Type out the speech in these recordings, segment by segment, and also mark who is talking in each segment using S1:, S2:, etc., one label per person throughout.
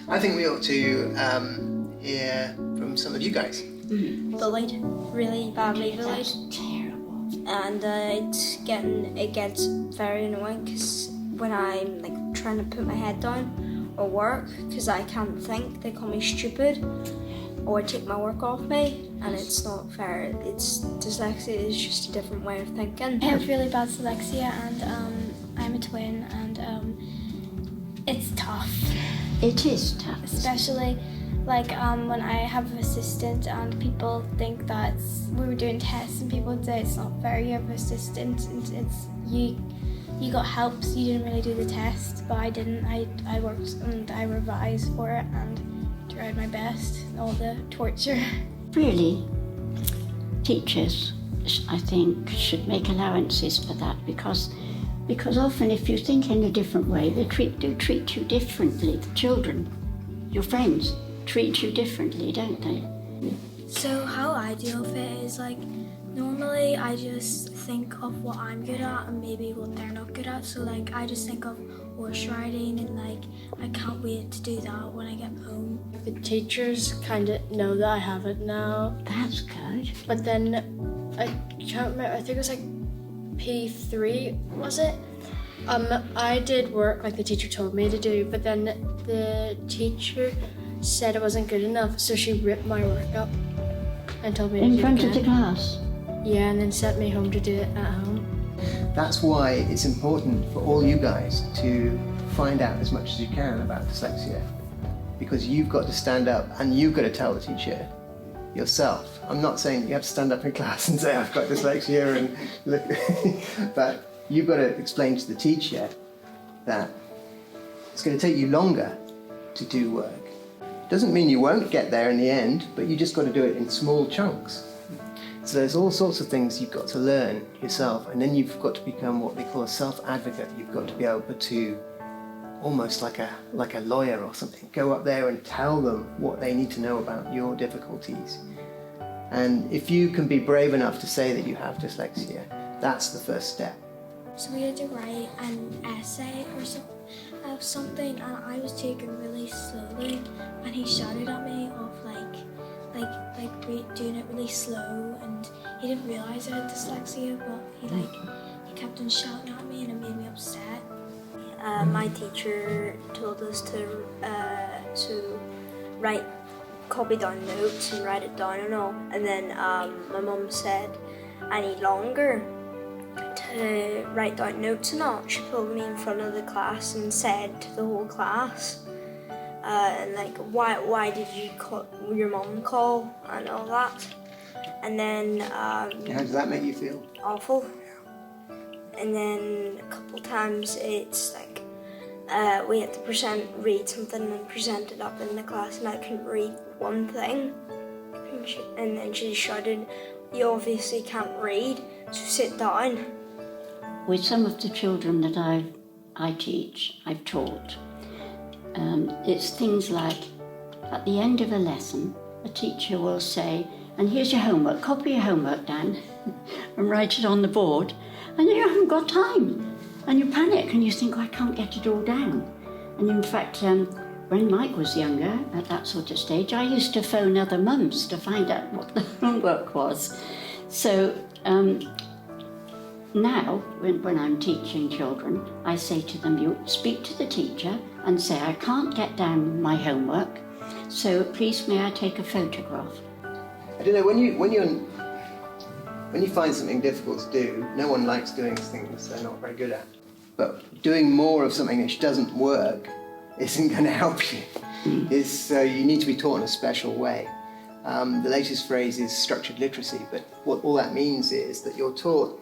S1: I think we ought to hear from some of you guys.
S2: Bullied, really badly bullied.
S3: That's terrible.
S2: And it gets very annoying because when I'm like trying to put my head down or work because I can't think, they call me stupid or take my work off me, and it's not fair. Dyslexia is just a different way of thinking.
S4: I have really bad dyslexia, and I'm a twin, and it's tough.
S3: It is tough.
S4: Especially like when I have an assistant and people think that we were doing tests and people would say it's not fair, you have an assistant, and it's you got help, so you didn't really do the test, but I didn't. I worked and I revised for it and tried my best, all the torture.
S3: Really, teachers, I think, should make allowances for that because often if you think in a different way, they do treat you differently. The children, your friends, treat you differently, don't they?
S2: So how I deal with it is like, normally I just think of what I'm good at and maybe what they're not good at. So like I just think of horse riding and like I can't wait to do that when I get home.
S5: The teachers kind of know that I have it now.
S3: That's good.
S5: But then I can't remember, I think it was like P3, was it? I did work like the teacher told me to do, but then the teacher said it wasn't good enough, so she ripped my work up and told me to do it
S3: in front of
S5: again.
S3: the class?
S5: Yeah, and then sent me home to do it at home.
S1: That's why it's important for all you guys to find out as much as you can about dyslexia, because you've got to stand up and you've got to tell the teacher yourself. I'm not saying you have to stand up in class and say I've got dyslexia and look, but you've got to explain to the teacher that it's going to take you longer to do work. Doesn't mean you won't get there in the end, but you just got to do it in small chunks. So there's all sorts of things you've got to learn yourself, and then you've got to become what they call a self-advocate. You've got to be able to, almost like a lawyer or something, go up there and tell them what they need to know about your difficulties. And if you can be brave enough to say that you have dyslexia, that's the first step.
S2: So we had to write an essay or something, and I was taking really slowly, and he shouted at me of doing it really slow, and he didn't realise I had dyslexia, but he kept on shouting at me, and it made me upset. My teacher told us to copy down notes and write it down and all, and then my mum said I need longer to write down notes and all. She pulled me in front of the class and said to the whole class, and like, why did you call your mum call and all that? And then
S1: How does that make you feel?
S2: awful. And then a couple times it's like we had to read something and present it up in the class, and I couldn't read one thing. And then she shouted, "You obviously can't read, so sit down."
S3: With some of the children that I've taught, it's things like, at the end of a lesson, a teacher will say, and here's your homework, copy your homework down and write it on the board, and you haven't got time. And you panic and you think, oh, I can't get it all down. And in fact, when Mike was younger, at that sort of stage, I used to phone other mums to find out what the homework was. So now, when I'm teaching children, I say to them, you speak to the teacher and say, I can't get down my homework, so please may I take a photograph.
S1: I don't know, when you find something difficult to do, no one likes doing things they're not very good at. But doing more of something which doesn't work isn't going to help you. So you need to be taught in a special way. The latest phrase is structured literacy, but what all that means is that you're taught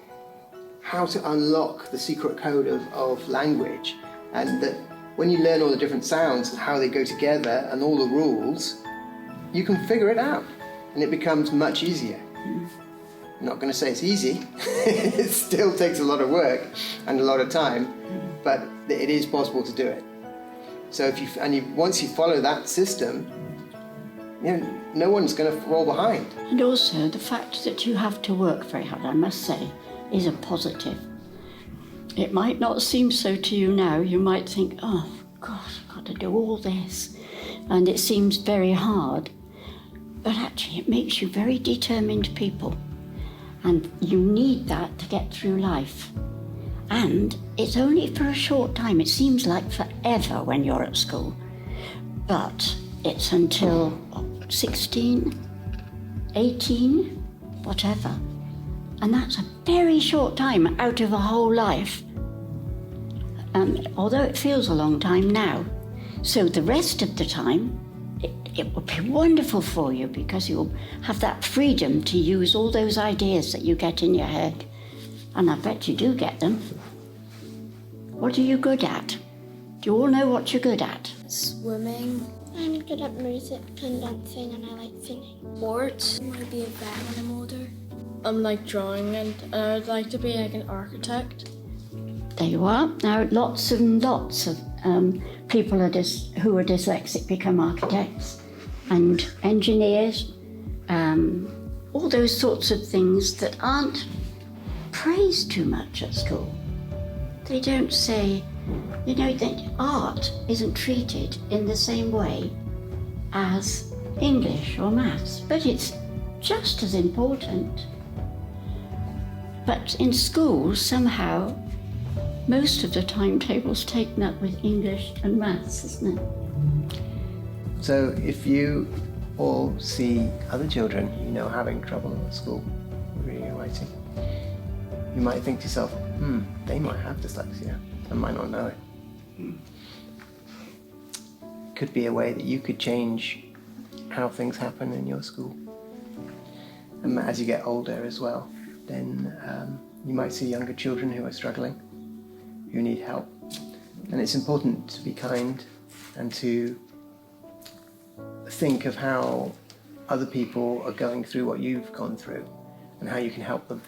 S1: how to unlock the secret code of language, and that when you learn all the different sounds and how they go together and all the rules, you can figure it out, and it becomes much easier. I'm not going to say it's easy. It still takes a lot of work and a lot of time, but it is possible to do it. So once you follow that system, no one's going to fall behind.
S3: And also the fact that you have to work very hard, I must say, is a positive. It might not seem so to you now. You might think, oh gosh, I've got to do all this. and it seems very hard, but actually it makes you very determined people, and you need that to get through life. And it's only for a short time. It seems like forever when you're at school, but it's until 16, 18, whatever. And that's a very short time out of a whole life. Although it feels a long time now. So the rest of the time, it will be wonderful for you, because you'll have that freedom to use all those ideas that you get in your head. And I bet you do get them. What are you good at? Do you all know what you're good at?
S4: Swimming. I'm good at music and dancing, and I like singing.
S2: Sports.
S4: I want to be a vet when I'm older.
S5: I'm like drawing, and I'd like to be like an architect.
S3: There you are. Now, lots and lots of people who are dyslexic become architects and engineers, all those sorts of things that aren't praised too much at school. They don't say, you know, that art isn't treated in the same way as English or maths, but it's just as important. But in schools, somehow, most of the timetable's taken up with English and maths, isn't it?
S1: So if you all see other children you know having trouble at school reading and writing, you might think to yourself, they might have dyslexia and might not know it. Could be a way that you could change how things happen in your school. And as you get older as well, then you might see younger children who are struggling, who need help. And it's important to be kind and to think of how other people are going through what you've gone through and how you can help them.